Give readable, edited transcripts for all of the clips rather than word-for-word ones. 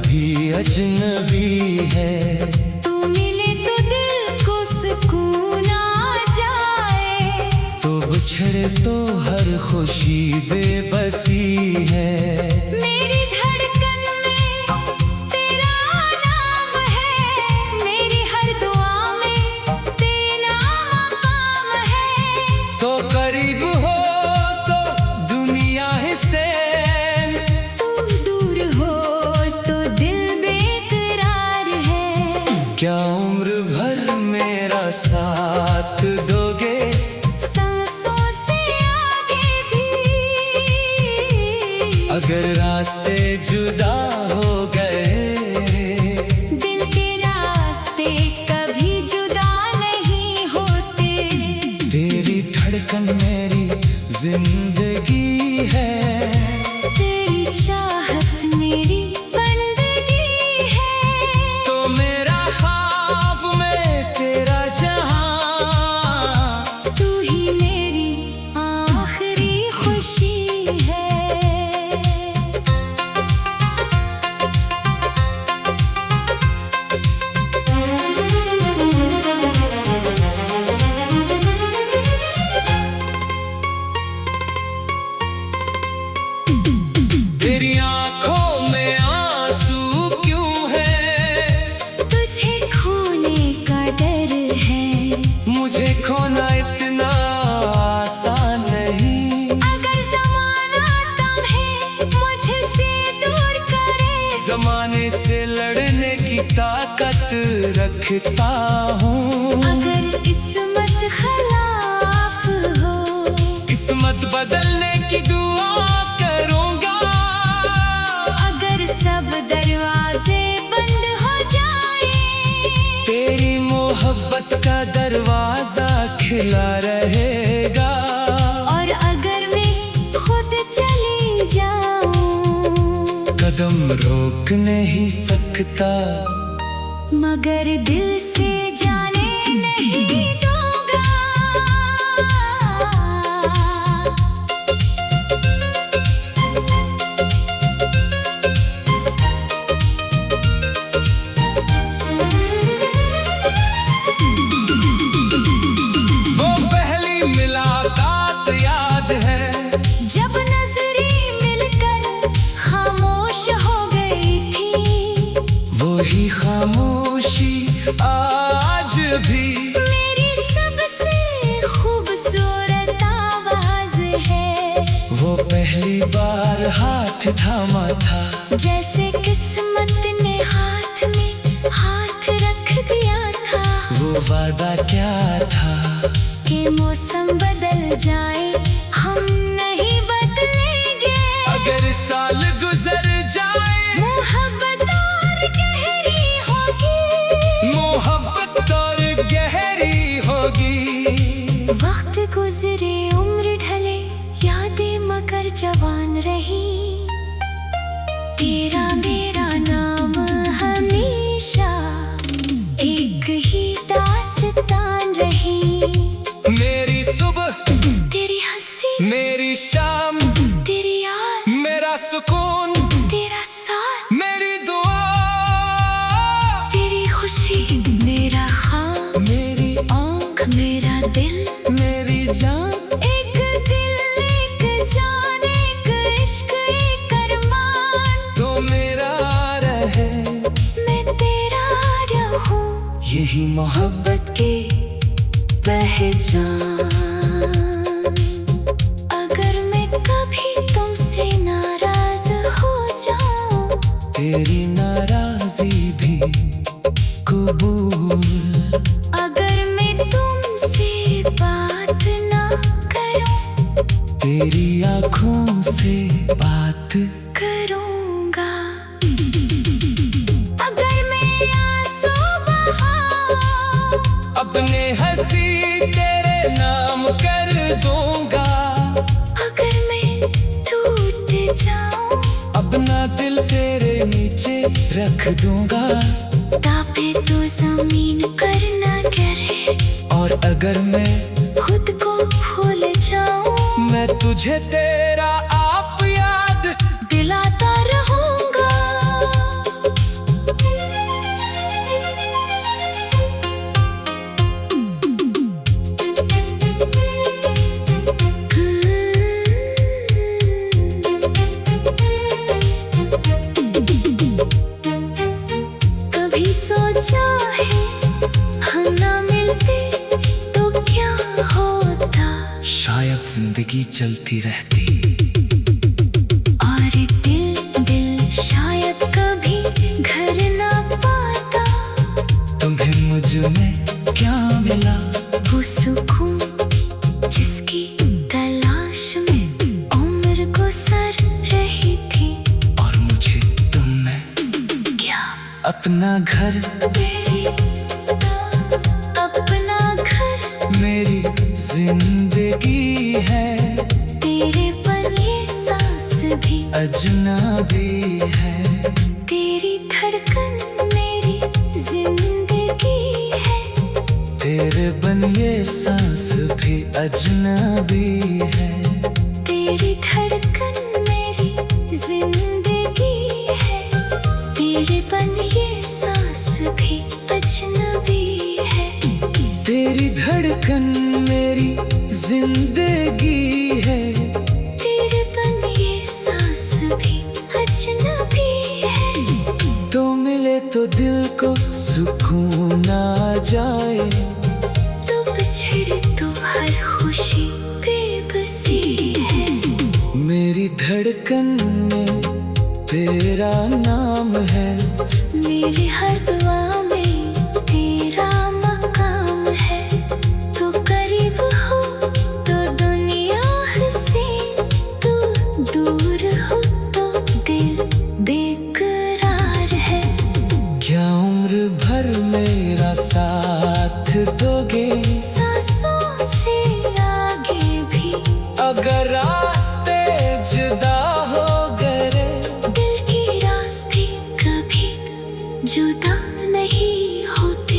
भी अजनबी है। तू मिले तो दिल को सुकून आ जाए, तो बिछड़े तो हर खुशी बेबसी है। मेरी धड़कन में तेरा नाम है, मेरी हर दुआ में तेरा मकाम है। तो करीब हो तो दुनिया से, तू दूर हो तो दिल बेकरार है। क्या उम्र भर मेरा साथ दोगे? सांसों से आगे भी, अगर रास्ते जुदा हो गए, दिल के रास्ते कभी जुदा नहीं होते। तेरी धड़कन मेरी जिंदगी है, तेरी चाहत मेरी बंदगी है। तो मेरा ख्वाब में तेरा जहां, तू ही मेरी आखिरी खुशी है। तेरी आंखों में आंसू क्यों है? तुझे खोने का डर है, मुझे खोना इतना आसान नहीं। अगर ज़माना तम्हे मुझसे दूर करे, जमाने से लड़ने की ताकत रखता हूँ। अगर किस्मत खिलाफ हो, किस्मत बदलने की दुआ करूँगा। अगर सब दरवाजे बंद हो जाए, तेरी मोहब्बत का दरवाजा खिला रहेगा। और अगर मैं खुद चली जाऊं, कदम रोक नहीं सकता, मगर दिल से जाने नहीं दूंगा। वो पहली मुलाकात याद है, जब नजरें मिलकर खामोश हो गई थी, वही खामोशी आज भी मेरी सबसे खूबसूरत आवाज है। वो पहली बार हाथ थामा था, जैसे किस्मत ने हाथ में हाथ रख दिया था। वो वादा क्या था कि मौसम बदल जाए हम नहीं बदलेंगे, अगर साल गुजर जाए, मोहब्बत और गहरी होगी। मोहब्बत और गहरी होगी। वक्त गुजरे उम्र ढले, यादें मगर जवान रही। तेरा मेरा नाम हमेशा एक ही दास्तान रही। मेरी सुबह तेरी हंसी, मेरी शाम, तेरी याद, मेरा सुकून, तेरा साथ, मेरी दुआ, तेरी खुशी, मेरा ख्वाब, मेरी आँख, मेरा दिल, मेरी जान। एक दिल एक जान, एक इश्क एक अरमान। तो मेरा रहे, मैं तेरा रहूं, यही मोहब्बत की पहचान। अगर मैं कभी तुमसे नाराज हो जाऊं, तेरी नाराजी भी कबूल। अगर मैं तुमसे बात ना करूं, तेरी आँखों से बात करूंगा। अगर मैं आंसू बहाऊं, अपने हंसी तेरे नाम कर दूंगा। अगर मैं टूट जाऊं, अपना दिल तेरे नीचे रख दूंगा। तापे तो जमीन पर ना गिरे, और अगर मैं खुद को भूल जाऊं, मैं तुझे तेरा आप याद दिलाता रहूंगा। जिंदगी चलती रहती। और दिल शायद कभी घर ना पाता। तुम्हें मुझ में क्या मिला? वो सुकून जिसकी तलाश में उम्र गुजर रही थी। और मुझे तुम में क्या अपना घर, अपना घर मेरी जिंदगी है। तेरे पर ये सांस भी अजनबी है। तेरी धड़कन मेरी जिंदगी है। तेरे बन ये सांस भी अजनबी है। तेरी धड़कन मेरी जिंदगी है। तेरे बन ये सांस भी अजनबी है। तेरी धड़कन मेरी जिंदगी है। तेरे बन ये सांस भी अजनबी है। तो मिले तो दिल को सुकून आ जाए। तो बिछड़े तो हर खुशी बेबसी है। मेरी धड़कन में तेरा नाम है। मेरी हर दुआ में तेरा मकाम है। तू करीब हो तो दुनिया हंसे। तू दूर हो तो दिल बेकरार है। क्या उम्र भर मेरा साथ दोगे? सांसों से आगे भी अगर रास्ते जुदा हो गए। दिल के रास्ते कभी जुदा नहीं होते।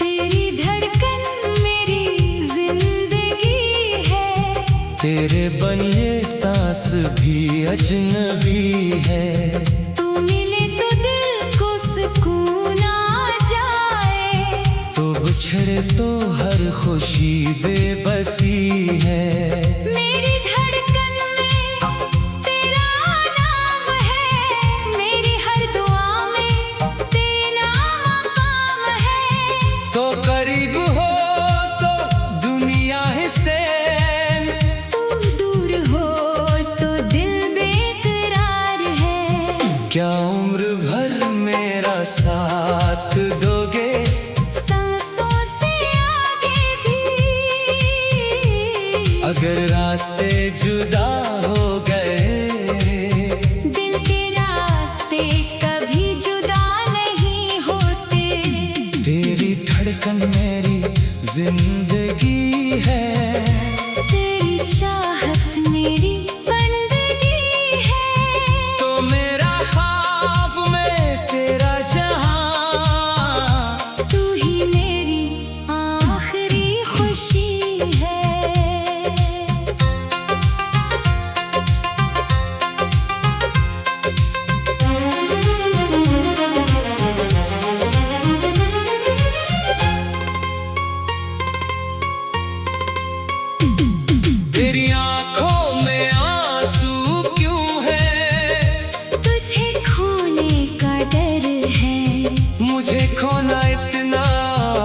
तेरी धड़कन मेरी जिंदगी है। तेरे बन ये सांस भी अजनबी है। तू मिले तो दिल को सुकून आ जाए। तो बिछड़े तो हर खुशी बेबसी है। मेरी धड़कन में तेरा नाम है। मेरी हर दुआ में तेरा मकाम है। तो करीब हो तो दुनिया से। तू दूर हो तो दिल बेकरार है। क्या उम्र भर मेरा साथ दोगे? सांसों से आगे भी अगर रास्ते जुदा हो गए। दिल के रास्ते कभी जुदा नहीं होते। तेरी धड़कन मेरी जिंदगी है। तेरी चाहत मेरी बंदगी है। तो मेरा ख्वाब में तेरा जहां। तू ही मेरी आखिरी खुशी है। तेरी आंखों में आंसू क्यों है? तुझे खोने का डर है। मुझे खोना इतना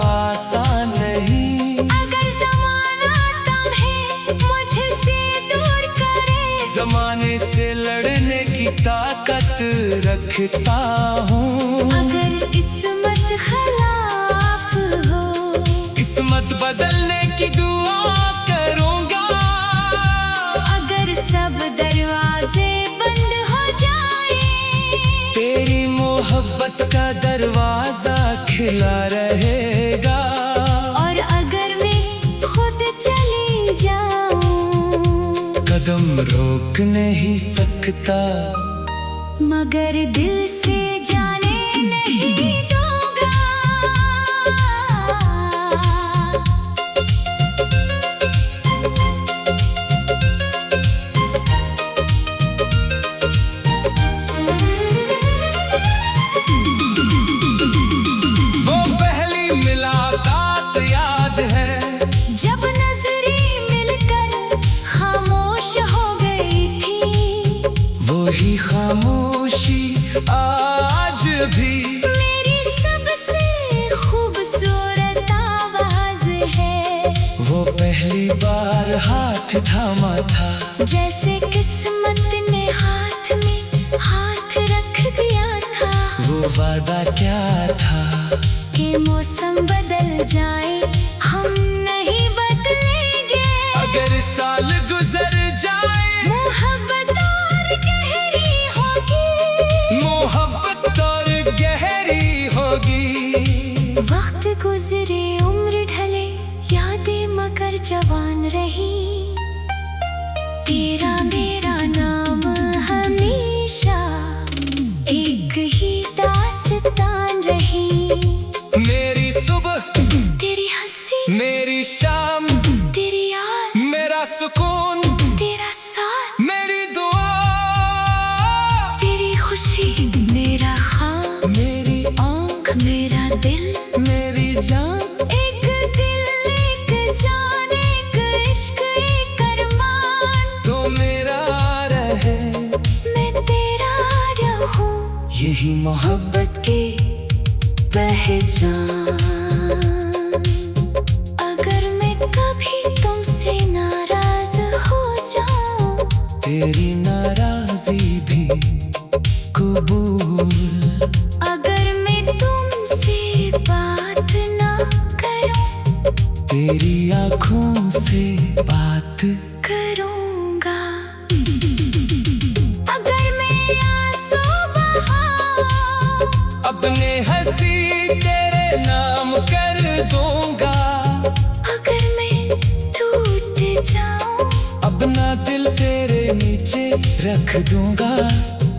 आसान नहीं। अगर ज़माना तम्हे मुझसे दूर करे। जमाने से लड़ने की ताकत रखता हूँ। अगर किस्मत खिलाफ हो। किस्मत बदलने की दुआ करूँगा। अगर सब दरवाजे बंद हो जाए। तेरी मोहब्बत का दरवाजा खिला रहेगा। और अगर मैं खुद चली जाऊं। कदम रोक नहीं सकता। मगर दिल से जाने नहीं दूंगा। गुजरे उम्र ढले, यादें मगर जवान रही। तेरा मेरा नाम हमेशा एक ही दास्तान रही। मेरी सुबह तेरी हंसी, मेरी शाम, तेरी याद, मेरा सुकून, तेरा साथ, मेरी दुआ, तेरी खुशी, मेरा ख्वाब, मेरी आँख, मेरा दिल, मेरी जान। एक दिल एक जान, एक इश्क एक अरमान। तो मेरा रहे, मैं तेरा रहूं, यही मोहब्बत की पहचान। अगर मैं कभी तुमसे नाराज हो जाऊं, तेरी नाराजी भी कबूल। अगर मैं तुमसे बात ना करूं, तेरी आँखों से बात करूंगा। अगर मैं आंसू बहाऊं, अपने हंसी तेरे नाम कर दूंगा। अगर मैं टूट जाऊं, अपना दिल तेरे नीचे रख दूंगा।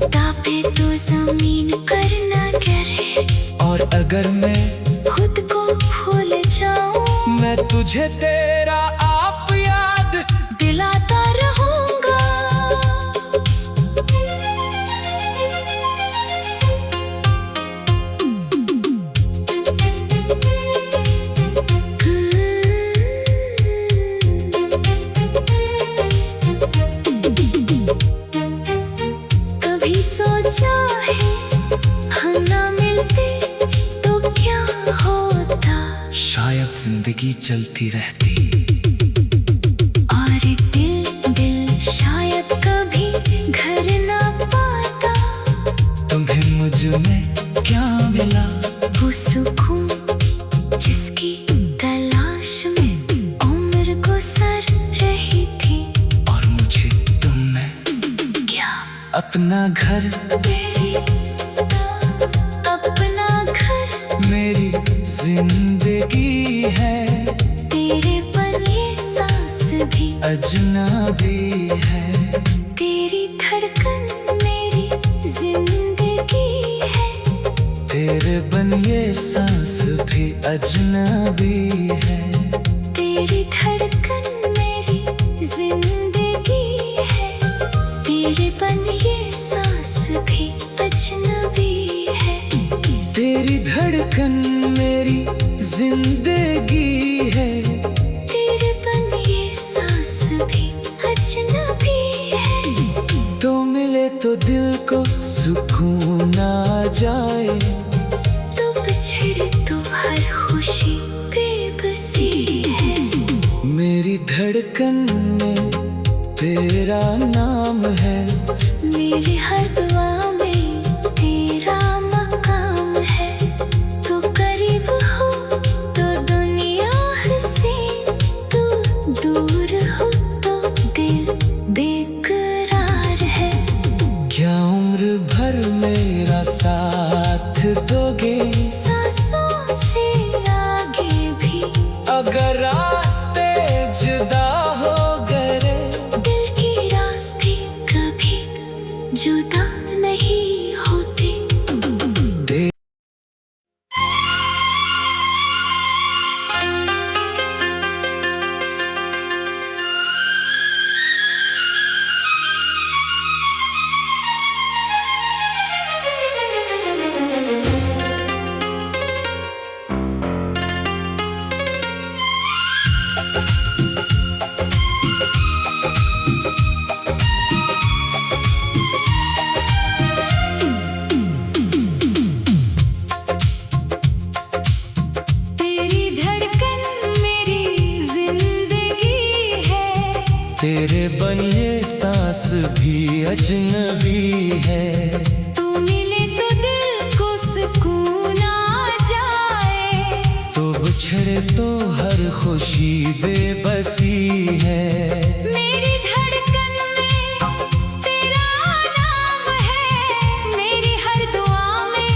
तापे तो जमीन पर ना गिरे, और अगर मैं खुद को भूल जाऊं, मैं तुझे तेरा आप याद दिलाता रहूंगा। कभी सोचा है हम ना मिलते तो क्या होता, शायद जिंदगी चलती रहती। और दिल दिल शायद कभी घर ना पाता। तुम्हें मुझ में क्या मिला, वो सुकून जिसकी तलाश में उम्र गुजर रही थी। और मुझे तुम में क्या अपना घर, मेरी अपना घर, मेरी जिंदगी है। तेरे पर ये सांस भी अजनबी है। तेरी धड़कन मेरी जिंदगी है। तेरे बन ये सांस भी अजनबी है। तेरी धड़कन मेरी जिंदगी है। तेरे बन ये सांस भी अजनबी है। तेरी धड़कन मेरी जिंदगी है। तेरे बन ये सांस भी अजनबी है। तो मिले तो दिल को सुकून आ जाए। तो बिछड़े तो हर खुशी बेबसी है। मेरी धड़कन में तेरा नाम है। मेरी हर दुआ में तेरा मकाम है। तू करीब हो तो दुनिया हंसे, तू दूर हो तो दिल बेकरार है। क्या उम्र भर मेरा साथ दोगे, सांसों से आगे भी अगर रास्ते जुदा हो गए। दिल के रास्ते कभी जुदा नहीं होते। तेरी धड़कन मेरी जिंदगी है। तेरे बन ये सांस भी अजनबी है। तू मिले तो दिल को सुकून आ जाए। तो बिछड़े तो हर खुशी बेबसी है। मेरी धड़कन में तेरा नाम है। मेरी हर दुआ में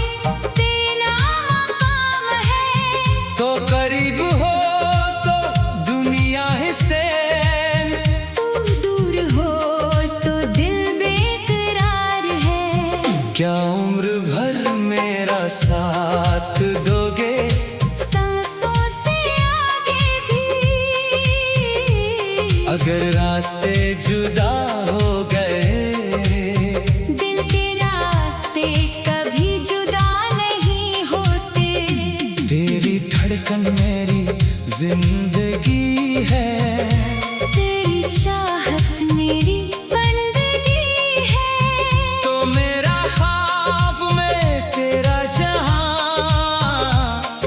तेरा मकाम है। तो साथ दोगे, सांसों से आगे भी। अगर रास्ते जुदा हो गए, दिल के रास्ते कभी जुदा नहीं होते। तेरी धड़कन मेरी जिंदगी है, तेरी चाहत मेरी बंदगी है। तो मेरा ख्वाब में तेरा जहां,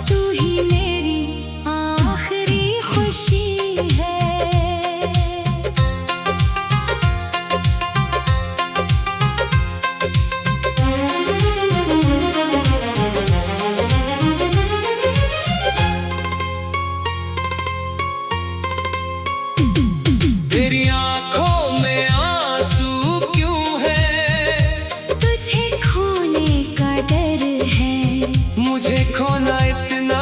तू ही मेरी आखिरी खुशी है। तेरी आंखों में आंसू क्यों है, तुझे खोने का डर है। मुझे खोना इतना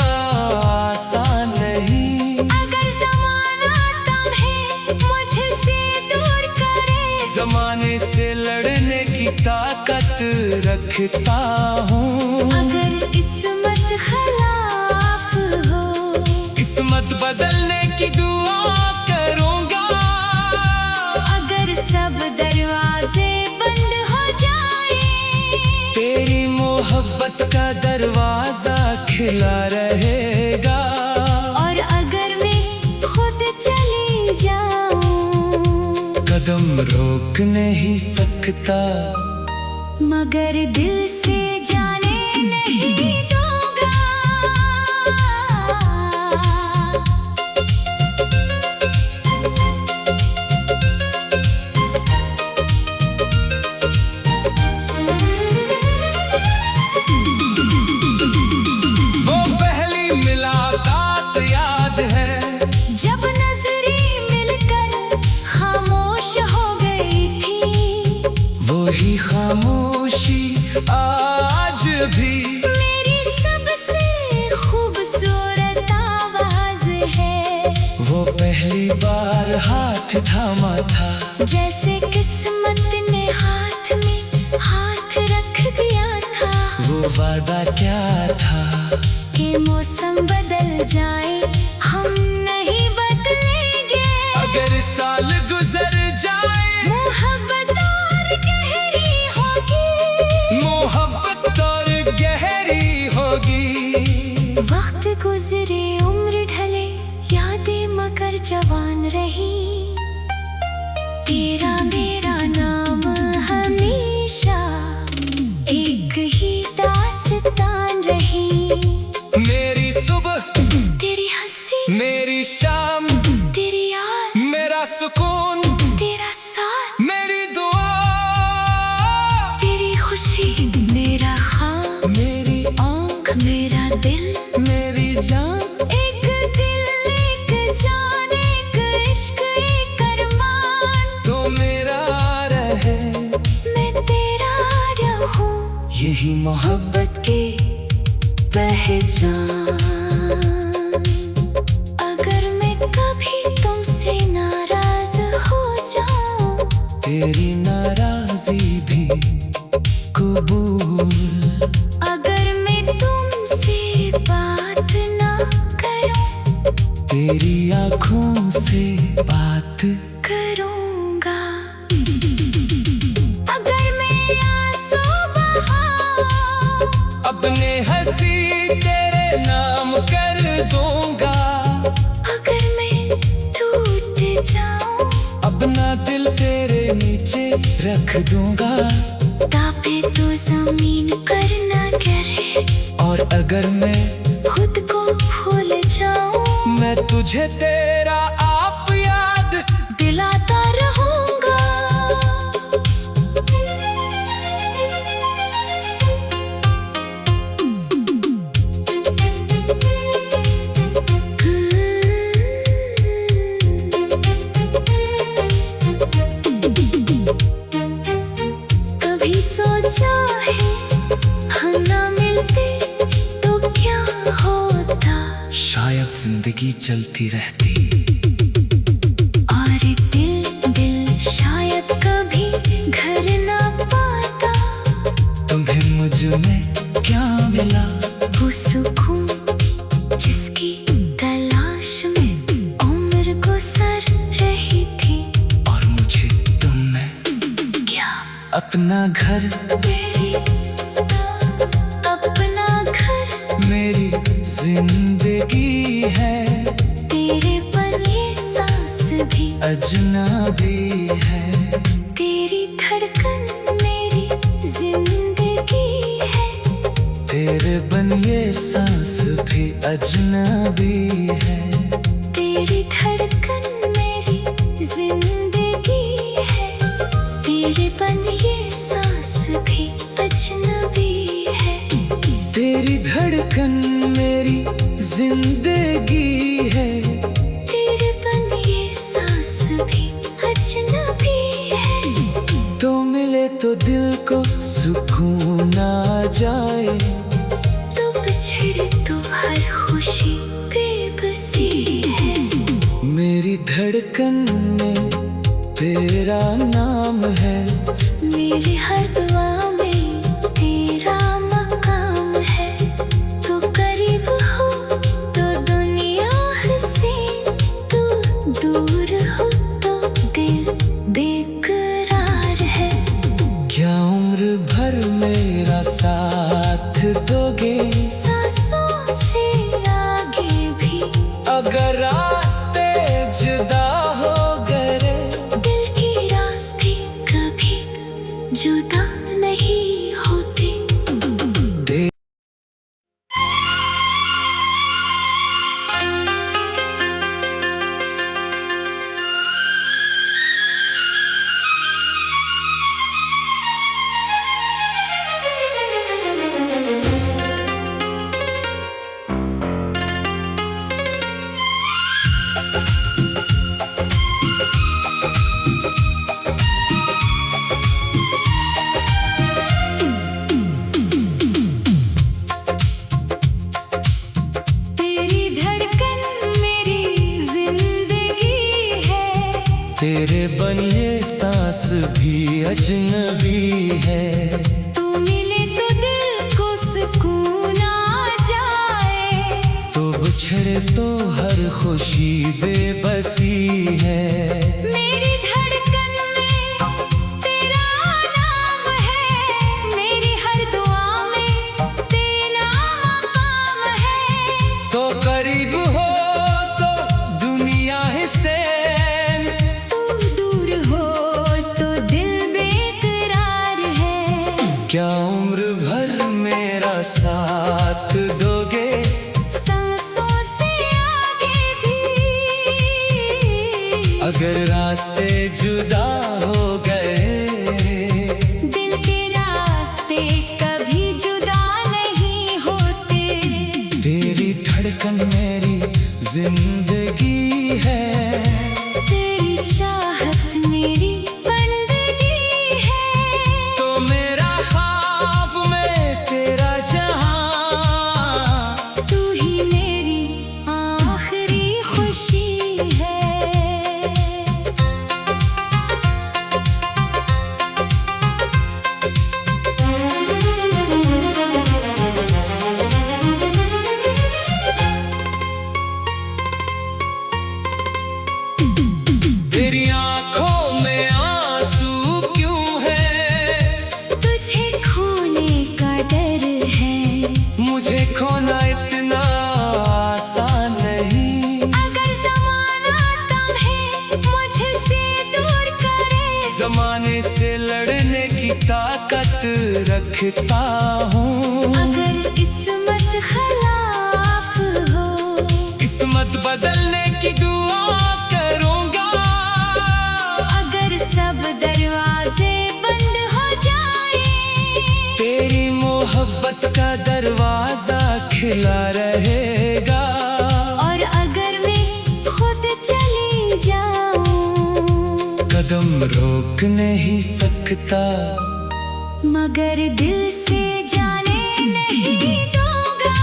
आसान नहीं। अगर ज़माना तम्हे मुझसे दूर करे, जमाने से लड़ने की ताकत रखता हूँ। अगर किस्मत खिलाफ हो, किस्मत बदलने की दुआ करूँगा। अगर सब दरवाजे बंद हो जाए, तेरी मोहब्बत का दरवाजा खिला रहेगा। और अगर मैं खुद चली जाऊं, कदम रोक नहीं सकता, मगर दिल से जाने नहीं दूंगा। वो पहली मुलाकात याद है, जब नजरें मिलकर खामोश हो गई थी, वही खामोशी आज भी मेरी सबसे खूबसूरत आवाज है। वो पहली बार हाथ थामा था, जैसे किस्मत ने हाथ में हाथ रख दिया था। वो वादा क्या था, कि मौसम बदल जाए हम नहीं बदलेंगे। अगर साल गुजर जाए, मोहब्बत और गहरी होगी, मोहब्बत और गहरी होगी। वक्त गुजरे उम्र ढले, यादें मगर जवान रही। तेरा मेरा नाम हमेशा एक ही दास्तान रही। मेरी सुबह, तेरी हंसी, मेरी शाम, तेरी याद, मेरा सुकून, तेरा साथ, मेरी दुआ, तेरी खुशी मेरा ख्वाब, मेरी आँख, मेरा दिल, मेरी जान। एक दिल एक जान, एक इश्क एक अरमान। तो मेरा रहे, मैं तेरा रहूं, यही मोहब्बत की पहचान। अगर मैं कभी तुमसे नाराज हो जाऊं, तेरी नाराजी भी कबूल। अगर मैं तुमसे बात ना करूं, तेरी आँखों से बात करूंगा। अगर मैं आंसू बहाऊं, अपने हंसी तेरे नाम कर दूंगा। अगर मैं टूट जाऊं, अपना दिल तेरे नीचे रख दूंगा। तापे तो जमीन पर ना गिरे, और अगर मैं खुद को भूल जाऊं, मैं तुझे तेरा आप याद दिलाता रहूंगा। कभी सोचा है हम ना मिलते तो क्या होता, शायद जिंदगी चलती रहती। और दिल दिल शायद कभी घर ना पाता। तुम्हें मुझ में क्या मिला, उस सुकून जिसकी तलाश में उम्र गुजर रही थी। और मुझे तुम में क्या अपना घर, मेरी अपना घर, मेरी जिंदगी है। तेरे पर ये सांस भी अजनबी है। तेरी धड़कन मेरी जिंदगी है। तेरे बन ये सांस भी अजनबी है। तेरी धड़कन मेरी जिंदगी है। तेरे बन ये सांस भी अजनबी है। तेरी धड़कन मेरी जिंदगी है। तेरे बन ये सांस भी अजनबी है। तो मिले तो दिल को सुकून आ जाए। तो बिछड़े तो हर खुशी बेबसी है। मेरी धड़कन में तेरा नाम है। मेरी हर दुआ में तेरा मकाम है। तू करीब हो तो दुनिया हंसे, तू दूर हो तो दिल बेकरार है। क्या उम्र भर मेरा साथ दोगे? सांसों से आगे भी अगर रास्ते जुदा हो गए, दिल के रास्ते कभी जुदा नहीं होते। तेरी धड़कन मेरी जिंदगी है। तेरे बन ये सांस भी अजनबी है। तू मिले तो दिल को सुकून आ जाए। तो बिछड़े तो हर खुशी बेबसी है। मेरी धड़कन में तेरा नाम है। मेरी हर दुआ में तेरा मकाम है। तो करीब हो तो दुनिया से, तू दूर हो तो दिल बेकरार है। क्या उम्र भर मेरा साथ दोगे? सांसों से आगे भी अगर रास्ते जुदा हो गए, दिल के रास्ते कभी जुदा नहीं होते। तेरी धड़कन मेरी जिंदगी है। तेरी चाहत मेरी बंदगी है। तो मेरा ख्वाब में तेरा जहां, तू ही मेरी आखिरी खुशी है। तेरी आंखों में आंसू क्यों है? तुझे खोने का डर है। मुझे खोना इतना आसान नहीं। अगर जमाना तम्हे मुझसे दूर करे, जमाने से लड़ने की ताकत रखता हूँ। अगर किस्मत खिलाफ हो, किस्मत बदलने की दुआ करूँगा। अगर सब दरवाजे बंद हो जाए, तेरी मोहब्बत का दरवाजा खिला रहेगा। और अगर मैं खुद चली जाऊं, कदम रोक नहीं सकता, मगर दिल से जाने नहीं दूंगा।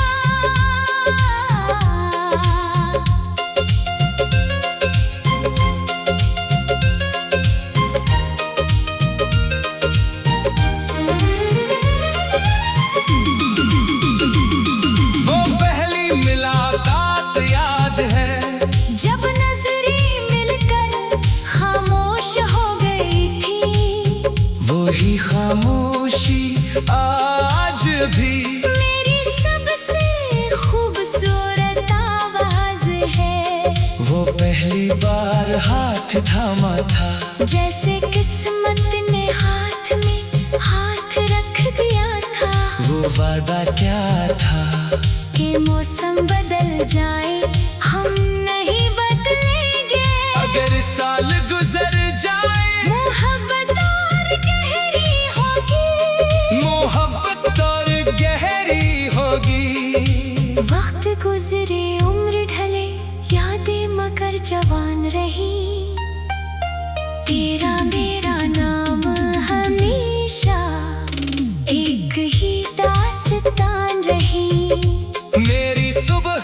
वो हाथ थामा था। जैसे किस्मत ने हाथ में हाथ रख दिया था। वो वादा क्या था कि मौसम बदल जाए हम नहीं बदलेंगे। अगर साल गुजर जाए मोहब्बत और गहरी होगी। मोहब्बत और गहरी होगी। वक्त गुजरे उम्र ढले यादें मगर जवान रही। तेरा मेरा नाम हमेशा एक ही दास्तान रही। मेरी सुबह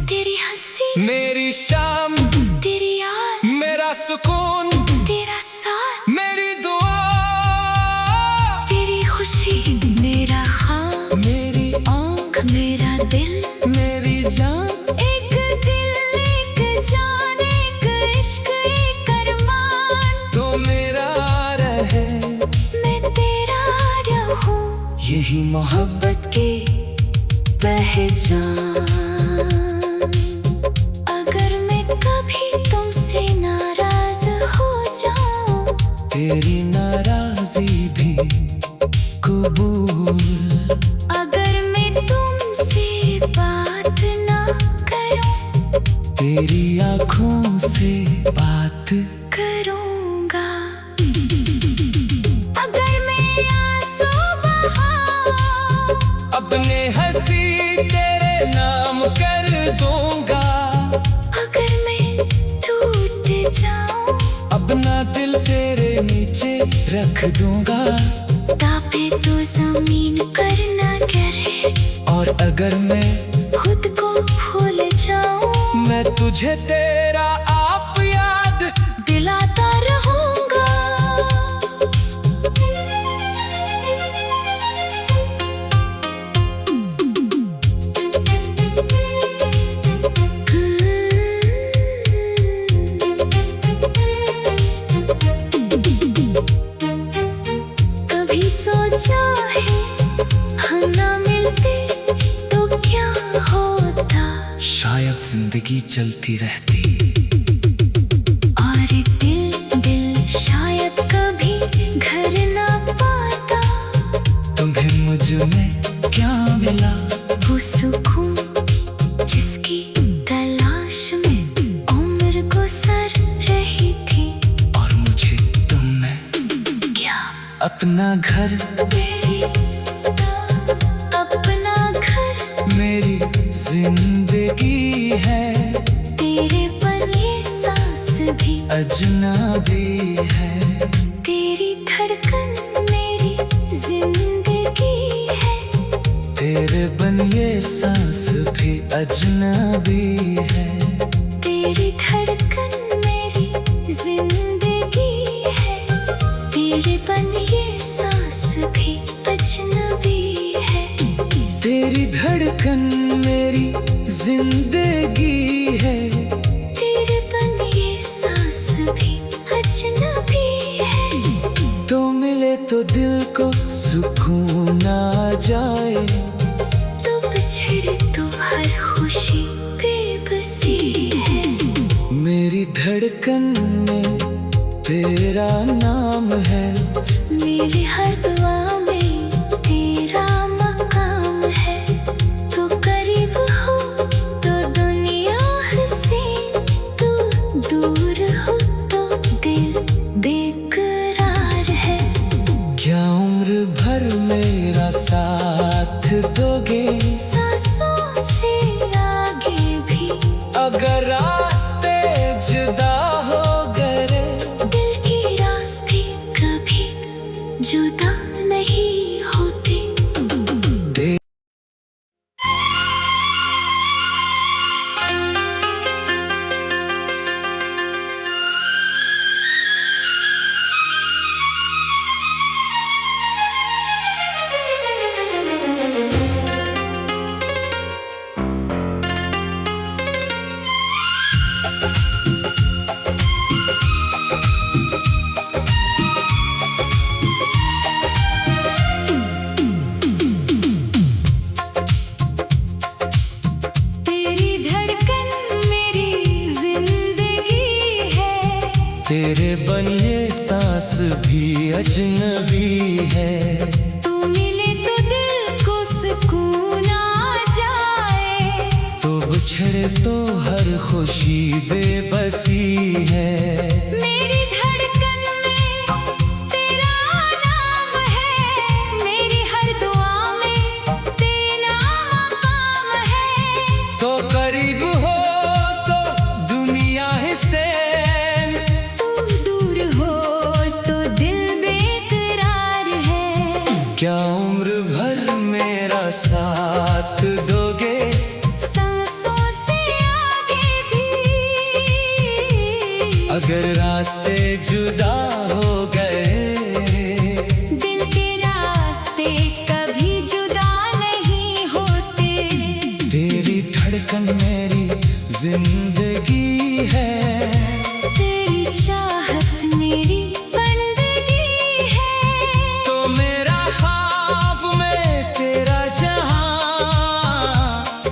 तेरी हंसी मेरी शाम तेरी याद मेरा सुकून तेरा साथ मेरी दुआ। तेरी खुशी मेरा ख्वाब मेरी आँख मेरा दिल मेरी जान। एक दिल एक जान एक इश्क एक अरमान। तो मेरा रहे मैं तेरा रहूं यही मोहब्बत की पहचान। अगर मैं कभी तुमसे नाराज हो जाऊं तेरी नाराजी भी कबूल। अगर मैं तुमसे बात ना करूं तेरी आँखों से बात करूंगा। अगर मैं आंसू बहाऊं अपने हंसी तेरे नाम कर दूंगा। अगर मैं टूट जाऊं अपना दिल तेरे नीचे रख दूंगा। तापे तो जमीन करना करे। और अगर मैं खुद को भूल जाऊं मैं तुझे तेरा आप याद दिलाता रहूंगा। कभी सोचा है हम ना मिलते तो क्या होता। शायद जिंदगी चलती रहती। और दिल शायद कभी घर ना पाता। तुम्हें मुझ में क्या मिला वो सुकून जिसकी तलाश में उम्र गुजर रही थी। और मुझे तुम में क्या अपना घर मेरी अपना घर मेरी जिंदगी है। तेरे पर ये सांस भी अजनबी है। तेरी धड़कन मेरी जिंदगी है। तेरे बन ये सांस भी अजनबी है। तेरी धड़कन मेरी जिंदगी है। तेरे बन ये सांस भी अजनबी है। तेरी धड़कन मेरी जिंदगी है। तेरे बन ये सांस भी अजनबी है। तो मिले तो दिल को सुकून आ जाए। तो बिछड़े तो हर खुशी बेबसी है। मेरी धड़कन में तेरा नाम है। मेरी हर दुआ में तेरा मकाम है। तू करीब हो तो दुनिया हंसे। तू दूर हो तो दिल बेकरार है। क्या उम्र भर मेरा साथ दोगे सांसों से आगे भी अगर रास्ते जुदा हो गए। दिल के रास्ते कभी जुदा जीवन ये सांस भी अजनबी है। तू मिले तो दिल को सुकून आ जाए, तो बिछड़े तो हर खुशी बेबसी है। मेरी धड़कन में तेरा नाम है, मेरी हर दुआ में तेरा मकाम है। तो करीब हो तो दुनिया से, तू दूर हो तो दिल बेकरार है। क्या उम्र भर मेरा साथ दोगे? सांसों से आगे भी, अगर रास्ते जुदा हो गए, दिल के रास्ते कभी जुदा नहीं होते। तेरी धड़कन मेरी जिंदगी है, तेरी चाहत मेरी बंदगी है। तो मेरा ख्वाब में तेरा जहां,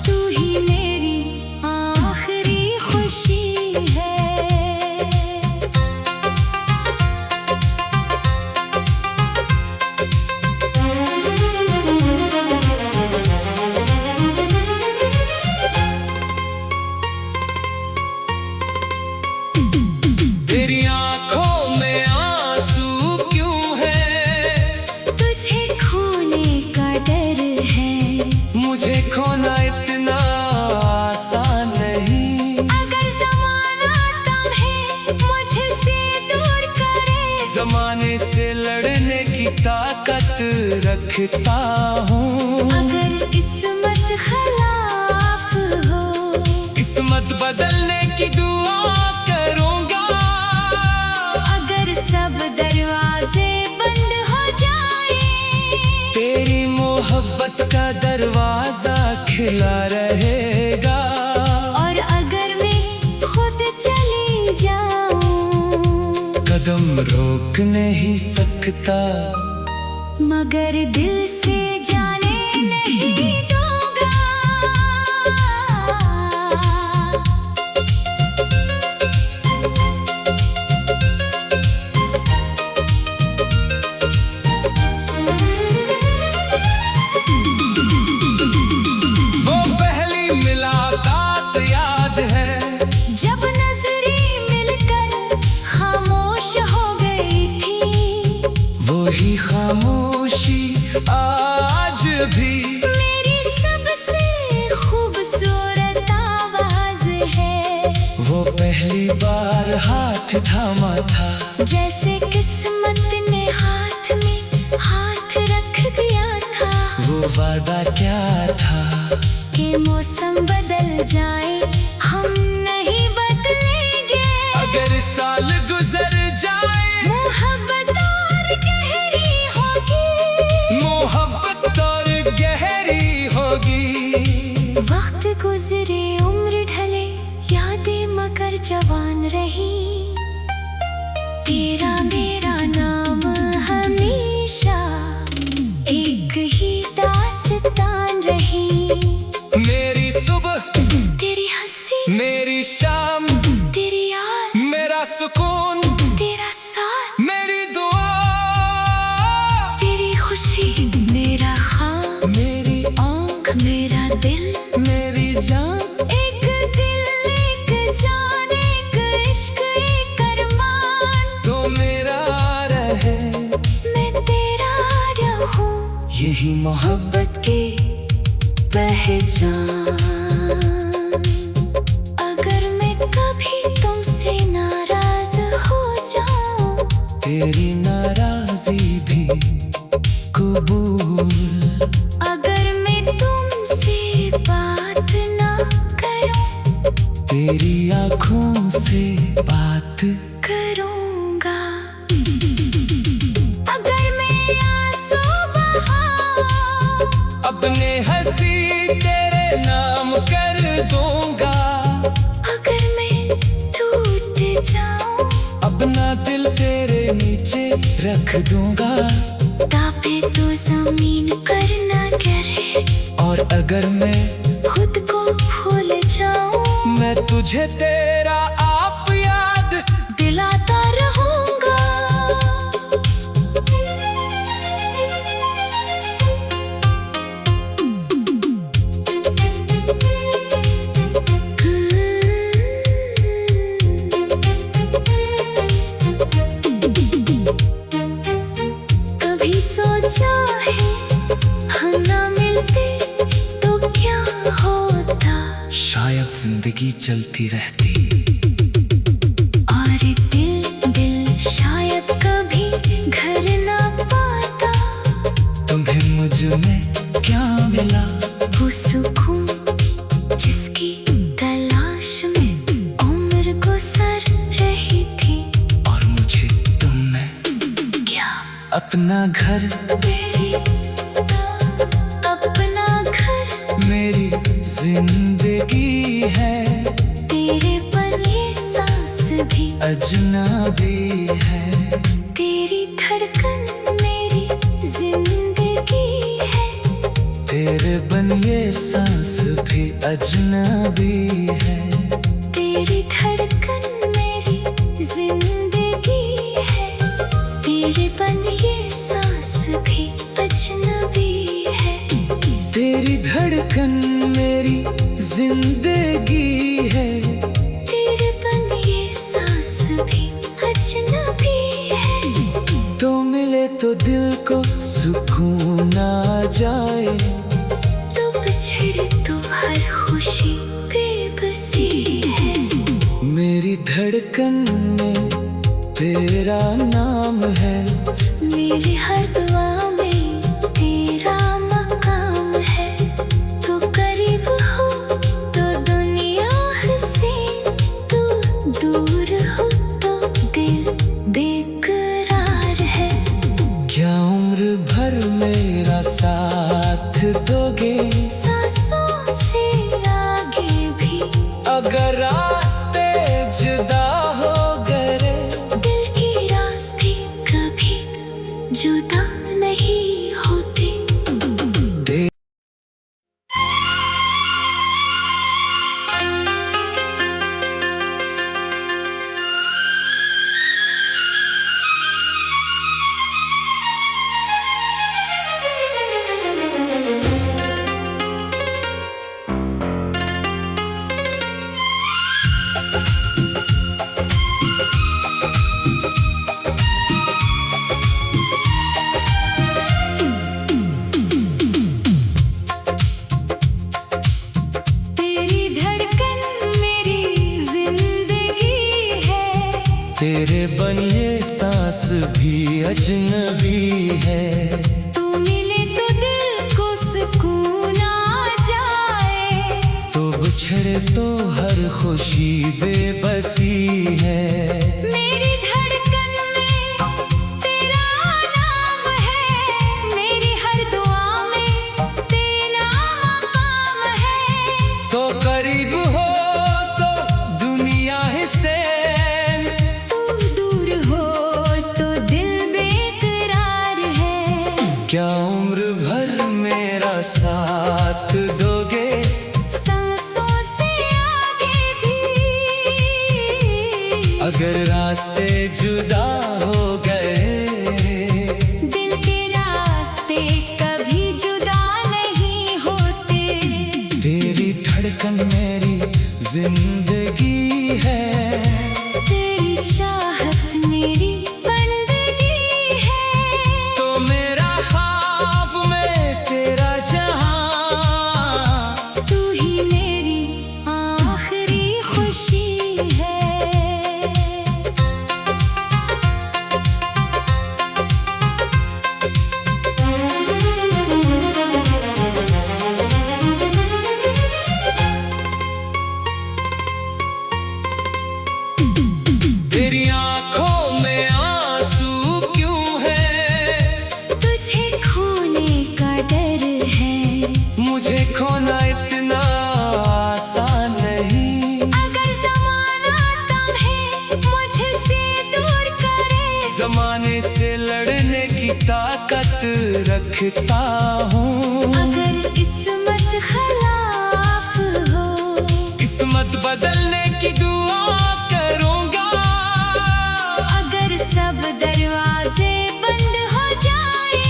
तू ही मेरी आखिरी खुशी है। तेरी आंखों में आंसू क्यों है? तुझे खोने का डर है, मुझे खोना इतना आसान नहीं। अगर ज़माना तुम्हें मुझसे दूर करे, जमाने से लड़ने की ताकत रखता हूँ। अगर किस्मत खिलाफ हो, किस्मत बदलने की दुआ करूँगा। अगर सब दरवाजे बंद हो जाए, तेरी मोहब्बत का दरवाजा खिला रहेगा। और अगर मैं खुद चली जाऊं, कदम रोक नहीं सकता, मगर दिल से जाने नहीं दूंगा। वो पहली मुलाकात याद है, जब नजरें मिलकर खामोश हो गई थी, वही खामोशी आज भी मेरी सबसे खूबसूरत आवाज है। वो पहली बार हाथ थामा था, जैसे किस्मत ने हाथ में हाथ रख दिया था। वो वादा क्या था कि मौसम बदल जाए, हम नहीं बदलेंगे। अगर साल गुजर जाए, मोहब्बत और गहरी होगी, मोहब्बत और गहरी होगी। वक्त गुजरे उम्र ढले, यादें मगर जवान रही। तेरा मेरा नाम हमेशा एक ही दास्तान रही। मेरी सुबह, तेरी हंसी, मेरी शाम, तेरी याद, मेरा सुकून, तेरा साथ, मेरी दुआ, तेरी खुशी, मेरा ख्वाब, मेरी आँख, मेरा दिल, मेरी जान। एक दिल एक जान, एक इश्क एक अरमान। तो मेरा रहे, मैं तेरा रहूं, यही मोहब्बत की पहचान। अगर मैं कभी तुमसे नाराज हो जाऊं, तेरी नाराजी भी कबूल। अगर मैं तुमसे बात ना करूं, तेरी आँखों से बात करूंगा। अगर मैं आंसू बहाऊं, अपने हंसी तेरे नाम कर दूंगा। अगर मैं टूट जाऊं, अपना दिल तेरे नीचे रख दूंगा। तापे तो जमीन पर ना गिरे, और अगर मैं खुद को भूल जाऊं, तुझे तेरा आप याद दिलाता रहूंगा। शायद जिंदगी चलती रहती। और दिल शायद कभी घर ना पाता। तुम्हें मुझ में क्या मिला? वो सुकून जिसकी तलाश में उम्र गुजर रही थी। और मुझे तुम में क्या अपना घर, अपना घर मेरी जिंदगी है। तेरे पर ये सांस भी अजनबी है। तेरी धड़कन मेरी जिंदगी है। तेरे बन ये सांस भी अजनबी है। तेरी धड़कन मेरी जिंदगी है। तेरे बन ये सांस भी अजनबी है। तेरी धड़कन मेरी जिंदगी है। तेरे बन ये सांस भी अजनबी है। तो मिले तो दिल को सुकून आ जाए। तो बिछड़े तो हर खुशी बेबसी है। मेरी धड़कन में तेरा नाम है। मेरी हर दुआ में तेरा मकाम है। तू करीब हो तो दुनिया हंसे। तू दूर हो तो दिल बेकरार है। क्या उम्र भर मेरा साथ दोगे? सांसों से आगे भी अगर रास्ते जुदा हो गए। दिल के रास्ते कभी जुदा नहीं होते। तेरी धड़कन मेरी जिंदगी है। तेरे बन ये सांस भी अजनबी है। तू मिले तो दिल को सुकून आ जाए। तो बिछड़े तो हर खुशी बेबसी है। मेरी धड़कन में तेरा नाम है। मेरी हर दुआ में तेरा मकाम है। तो करीब हो तो दुनिया से। तू दूर हो तो दिल बेकरार है। क्या उम्र भर मेरा साथ दोगे? सांसों से आगे भी अगर रास्ते जुदा हो गए। दिल के रास्ते कभी जुदा नहीं होते। तेरी धड़कन मेरी जिंदगी है। तेरी चाहत मेरी बंदगी है। तो मेरा ख्वाब में तेरा जहां। तू ही मेरी आखिरी खुशी है। तेरी आंखों में आंसू क्यों है? तुझे खोने का डर है। मुझे खोना इतना आसान नहीं। अगर जमाना तम्हे मुझसे दूर करे। जमाने से लड़ने की ताकत रखता हूँ। अगर किस्मत खिलाफ हो। किस्मत बदलने की दुआ करूँगा। अगर सब दरवाजे बंद हो जाए।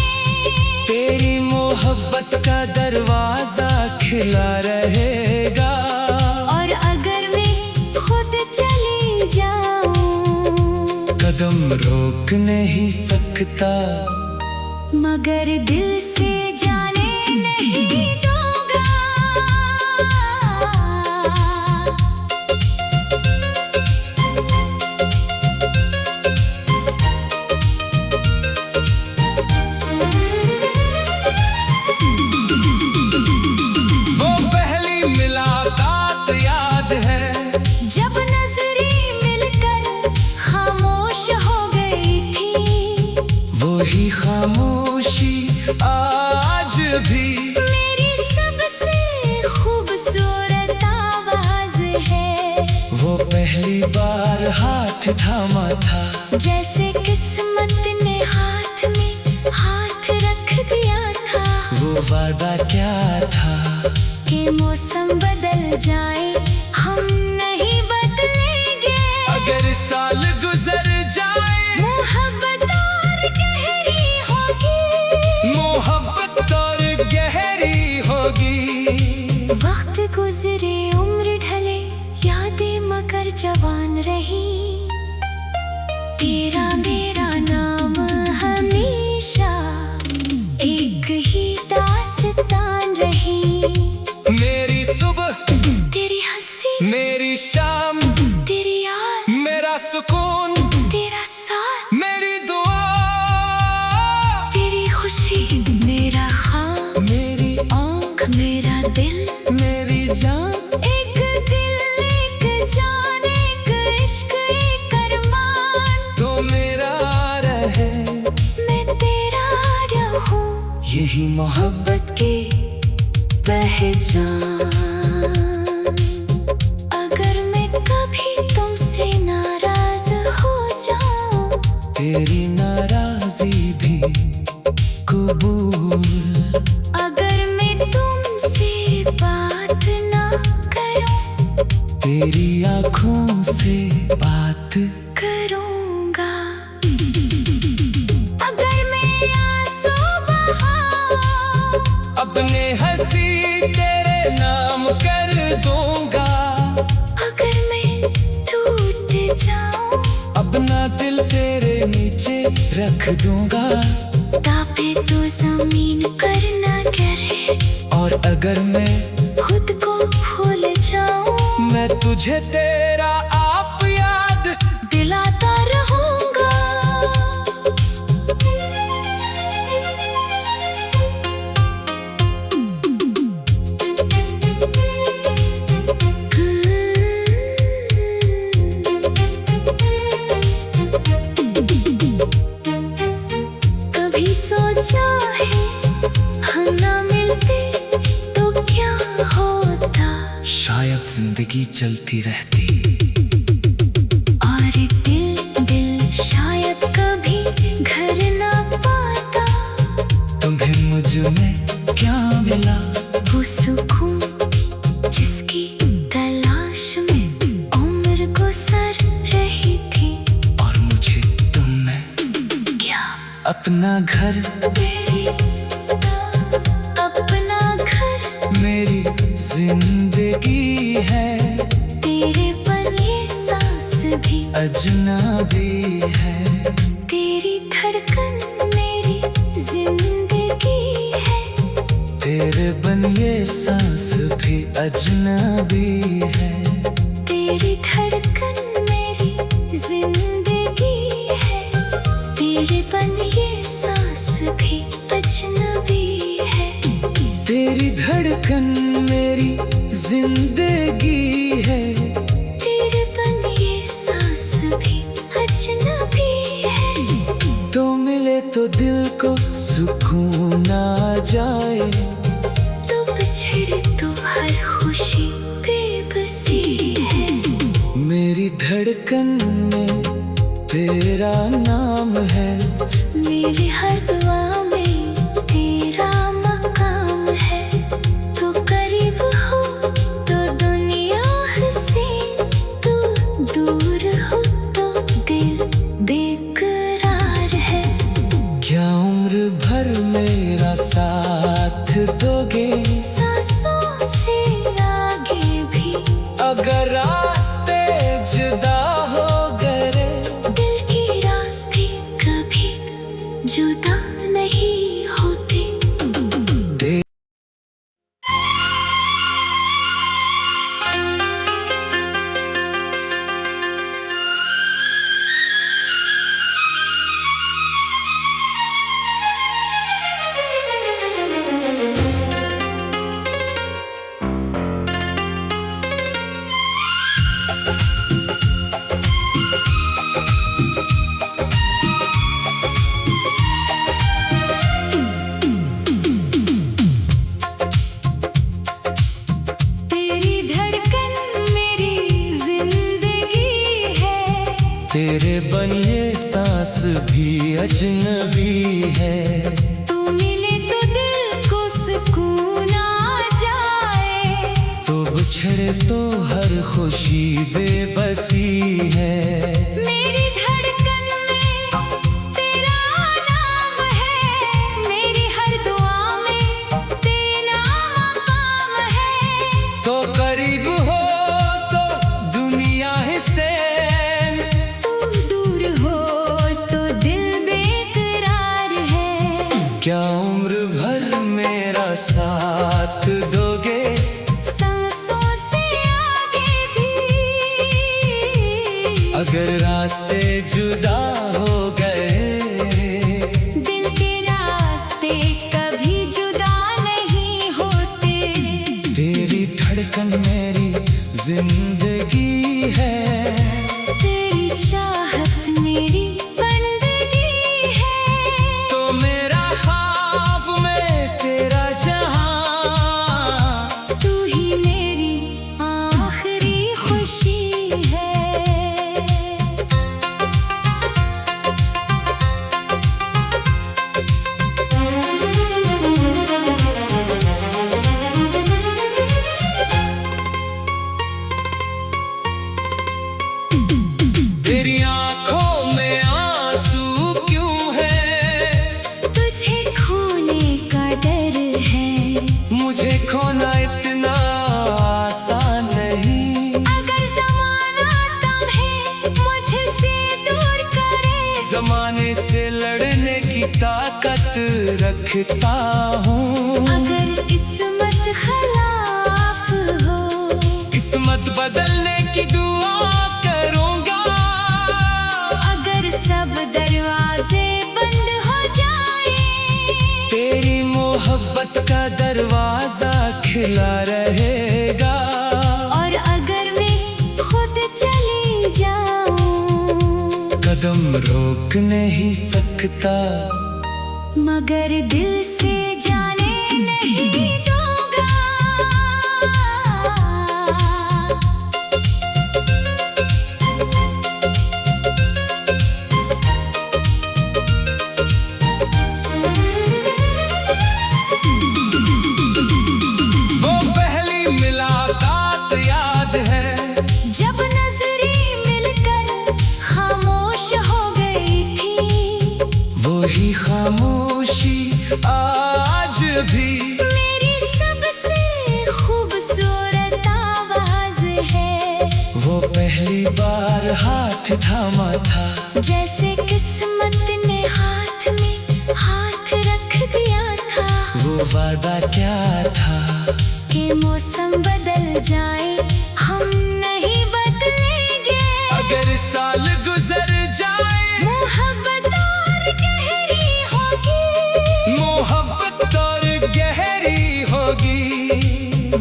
तेरी मोहब्बत का दरवाजा खिला रहेगा। और अगर मैं खुद चली जाऊं। कदम रोक नहीं सकता। मगर दिल से जाने नहीं दूंगा। बात याद है, जब नजरें मिलकर खामोश हो गई थी, वही खामोशी आज भी मेरी सबसे खूबसूरत आवाज है। वो पहली बार हाथ थामा था, जैसे किस्मत ने हाथ में हाथ रख दिया था। वो वादा क्या था कि मौसम बदल जाए हम नहीं बदलेंगे। अगर साल गुजर जाए मोहब्बत और गहरी होगी, मोहब्बत और गहरी होगी। वक्त गुजरे उम्र ढले यादें मगर जवान रही। तेरा मेरा नाम हमेशा एक ही दास्तान रही। मेरी सुबह तेरी हंसी, मेरी शाम, तेरी याद, मेरा सुकून, तेरा साथ, मेरी दुआ, तेरी खुशी, मेरा ख्वाब, मेरी आँख, मेरा दिल, मेरी जान। एक दिल एक जान एक इश्क एक अरमान। तो मेरा रहे, मैं तेरा रहूं, यही मोहब्बत की पहचान। अगर मैं कभी तुमसे नाराज हो जाऊं, तेरी नाराजी भी कबूल। अगर मैं तुमसे बात ना करूं, तेरी आँखों से बात करूंगा। अगर मैं आंसू बहाऊं, अपने हंसी तेरे नाम कर दूंगा। अगर मैं टूट जाऊं, अपना दिल तेरे नीचे रख दूंगा। तापे तो जमीन पर ना गिरे, और अगर मैं खुद को भूल जाऊं, मैं तुझे तेरा आप याद दिलाता रहूंगा। कभी सोचा है हम ना मिलते तो क्या होता, शायद जिंदगी चलती रहती। और दिल शायद कभी घर ना पाता। तुम्हें मुझ में क्या मिला, वो सुकून जिसकी तलाश में उम्र गुजर रही थी। और मुझे तुम में क्या अपना घर, अपना घर, मेरी जिंदगी है। तेरे पर ये सांस भी अजनबी है, तेरी धड़कन मेरी जिंदगी है। तेरे बन ये सांस भी अजनबी है। तेरी धड़कन मेरी जिंदगी है। तेरे बन ये सांस भी अजनबी है। तेरी धड़कन मेरी जिंदगी है। तेरे बन ये सांस भी अजनबी है। तो मिले तो दिल को सुकून आ जाए। तो बिछड़े तो हर खुशी बेबसी है। मेरी धड़कन में तेरा नाम है। मेरी हर दुआ में तेरा मकाम है। तू करीब हो तो दुनिया हंसे, तू दूर हो तो दिल बेकरार है। क्या उम्र भर मेरा साथ दोगे, सांसों से आगे भी अगर रास्ते जुदा हो गए। दिल के रास्ते कभी जुदा नहीं होते। तेरे बन ये सांस भी अजनबी है। तू मिले तो दिल को सुकून आ जाए, तो बिछड़े तो हर खुशी बेबसी है। मेरी धड़कन में तेरा नाम है, मेरी हर दुआ में तेरा मकाम है। तो करीब हो तो दुनिया ही से, तू दूर हो तो दिल बेकरार है। क्या उम्र भर मेरा साथ दोगे? सांसों से आगे भी, अगर रास्ते जुदा हो गए, दिल के रास्ते कभी जुदा नहीं होते। तेरी धड़कन मेरी जिंदगी है। तेरी चाहत मेरी बंदगी है। तो मेरा ख्वाब में तेरा जहां, तू ही मेरी आखिरी खुशी है। तेरी आंखों में आंसू क्यों है? तुझे खोने का डर है, मुझे खोना इतना आसान नहीं। अगर जमाना तम्हे मुझसे दूर करे, जमाने से लड़ने की ताकत रखता हूँ। अगर किस्मत खिलाफ हो, किस्मत बदलने की दुआ करूँगा। अगर सब दरवाजे बंद हो जाए, तेरी मोहब्बत का दरवाजा खिला रहेगा। और अगर मैं खुद चली जाऊं, कदम रोक नहीं सकता, मगर दिल से जाने नहीं दूंगा। वो पहली मुलाकात याद है, जब नजरें मिलकर खामोश हो गई थी, वही खामोशी आज भी मेरी सबसे खूबसूरत आवाज है। वो पहली बार हाथ थामा था, जैसे किस्मत ने हाथ में हाथ रख दिया था, वो वादा क्या था कि मौसम बदल जाए हम नहीं बदलेंगे। अगर साल गुजर जाए, मोहब्बत और गहरी होगी, मोहब्बत और गहरी होगी।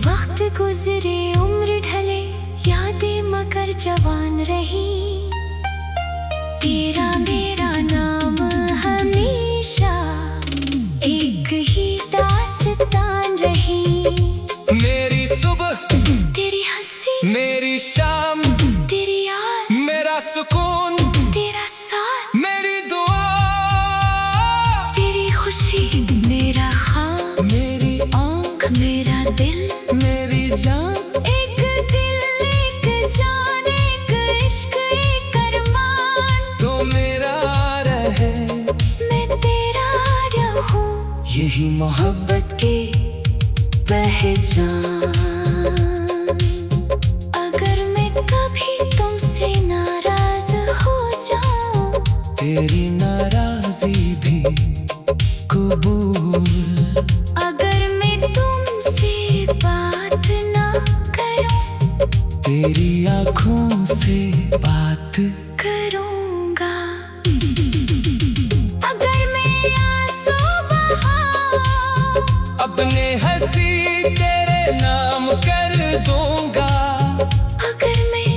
वक्त गुजरे उम्र ढले, यादें मगर जवान रही। तेरा मेरा नाम हमेशा एक ही दास्तान रही। मेरी सुबह तेरी हंसी, मेरी शाम, तेरी याद, मेरा सुकून, तेरा साथ, मेरी दुआ, तेरी खुशी मेरा ख्वाब, मेरी आँख, मेरा दिल, मेरी जान। एक दिल एक जान, एक इश्क एक अरमान। तो मेरा रहे, मैं तेरा रहूं, यही मोहब्बत की पहचान। अगर मैं कभी तुमसे नाराज हो जाऊं, तेरी नाराजी भी कबूल। अगर मैं तुमसे बात ना करूं, तेरी आँखों से बात करूंगा। अगर मैं आंसू बहाऊं, अपने हंसी तेरे नाम कर दूंगा। अगर मैं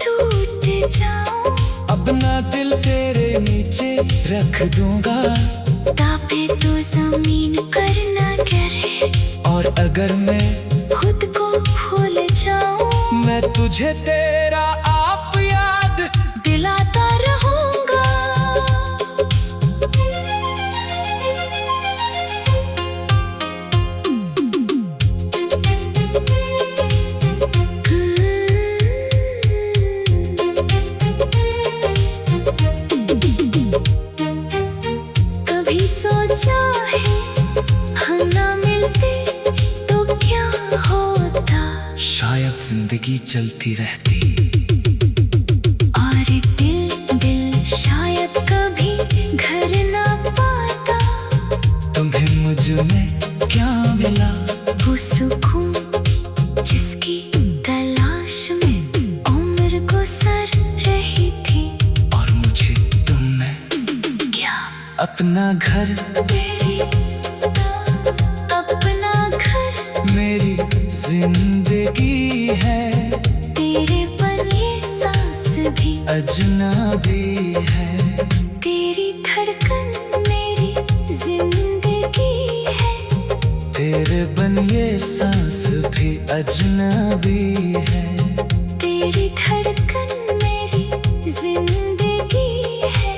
टूट जाऊं, अपना दिल तेरे नीचे रख दूंगा। तापे तो जमीन करना करे, और अगर मैं खुद को भूल जाऊं, मैं तुझे तेरा आप याद दिलाता रहूं। करती रहती। और दिल शायद कभी घर ना पाता। तुम्हें मुझ में क्या मिला? वो सुकून जिसकी तलाश में उम्र गुजर रही थी। और मुझे तुम में क्या अपना घर, मेरी अपना घर, मेरी जिंदगी है। तेरे बन ये सांस भी अजनबी है। तेरी धड़कन मेरी जिंदगी है। तेरे बन ये सांस भी अजनबी है। तेरी धड़कन मेरी जिंदगी है।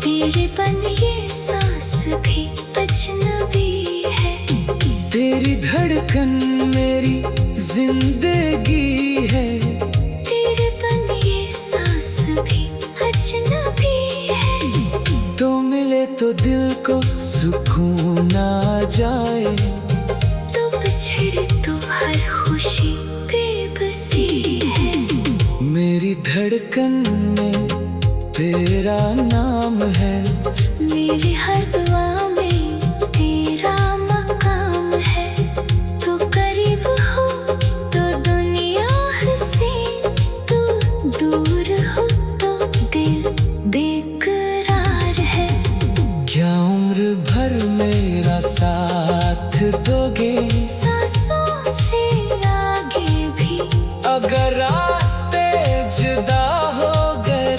तेरे बन ये सांस भी अजनबी है। तेरी धड़कन मेरी जिंदगी है। तेरे बन ये सांस भी अजनबी है। तो मिले तो दिल को सुकून आ जाए। तो बिछड़े तो हर खुशी बेबसी है। मेरी धड़कन में तेरा नाम है। मेरी हर दुआ में तेरा मकाम है। तू करीब हो तो दुनिया हंसे, तू दूर हो तो दिल बेकरार है। क्या उम्र भर मेरा साथ दोगे? सांसों से आगे भी अगर रास्ते जुदा हो गए।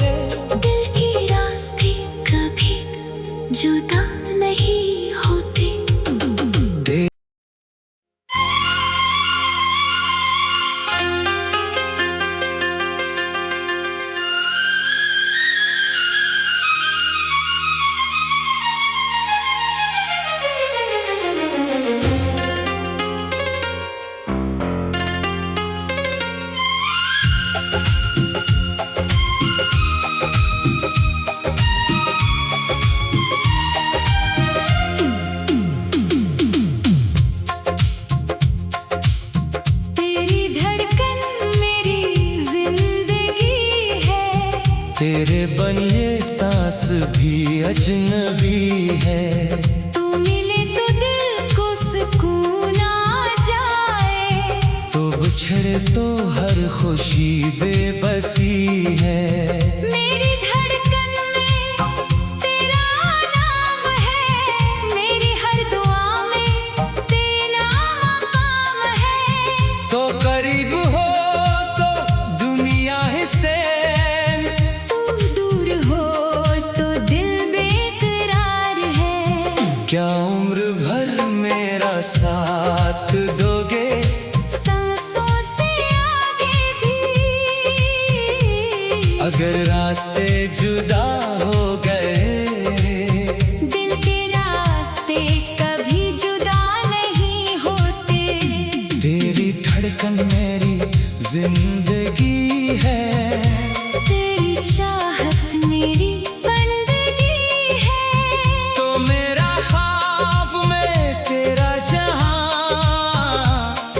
दिल के रास्ते कभी जुदा नहीं होते। तेरी धड़कन मेरी जिंदगी है। तेरे बन ये सांस भी अजनबी है। तू मिले तो दिल को सुकून आ जाए। तो बिछड़े तो हर खुशी बेबसी है। मेरी धड़कन में तेरा नाम है। मेरी हर दुआ में तेरा मकाम है। तो करीब हो तो दुनिया से, तू दूर हो तो दिल बेकरार है। क्या उम्र भर मेरा साथ दोगे? सांसों से आगे भी अगर रास्ते जुदा हो गए। दिल के रास्ते कभी जुदा नहीं होते। तेरी धड़कन मेरी जिंदगी है। तेरी चाहत मेरी बंदगी है। तो मेरा ख्वाब में तेरा जहां।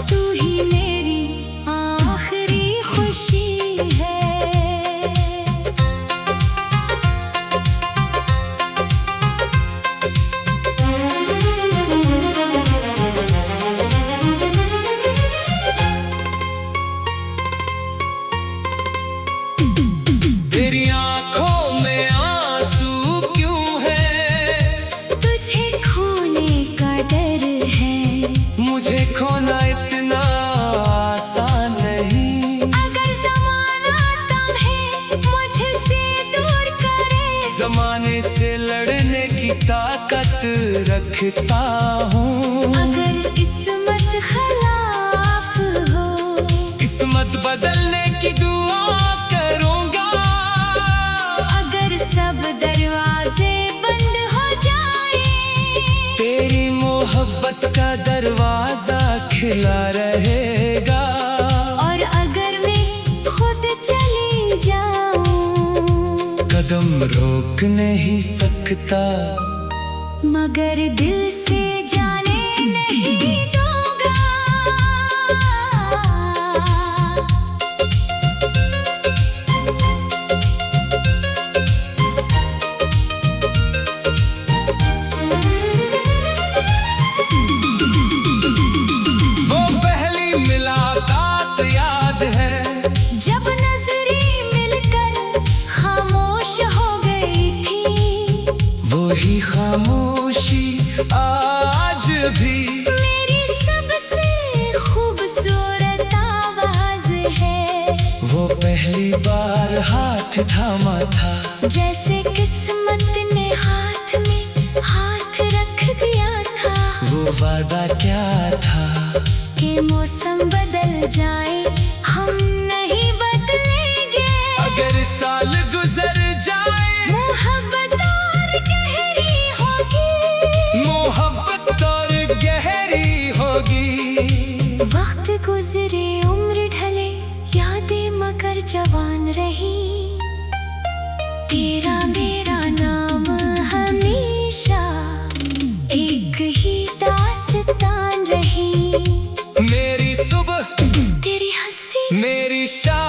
तू ही मेरी आखिरी खुशी है। तेरी आंखों में आंसू क्यों है? तुझे खोने का डर है। मुझे खोना इतना आसान नहीं। अगर ज़माना तम्हे मुझसे दूर करे। जमाने से लड़ने की ताकत रखता हूँ। अगर किस्मत खिलाफ हो। किस्मत बदलने की दुआ करूँगा। अगर सब दरवाजे बंद हो जाए। तेरी मोहब्बत का दरवाजा खिला रहेगा। और अगर मैं खुद चली जाऊं। कदम रोक नहीं सकता। मगर दिल से जाने नहीं दूंगा। भी मेरी सबसे खूबसूरत आवाज है। वो पहली बार हाथ थामा था, जैसे किस्मत ने हाथ में हाथ रख दिया था। वो वादा क्या था कि मौसम बदल जाए हम नहीं बदलेंगे। अगर साल गुजर जाए मोहब्बत और गहरी होगी, मोहब्बत और गहरी होगी। वक्त गुजरे उम्र ढले यादें मगर जवान रही। तेरा मेरा नाम हमेशा एक ही दास्तान रही। मेरी सुबह तेरी हंसी मेरी शाम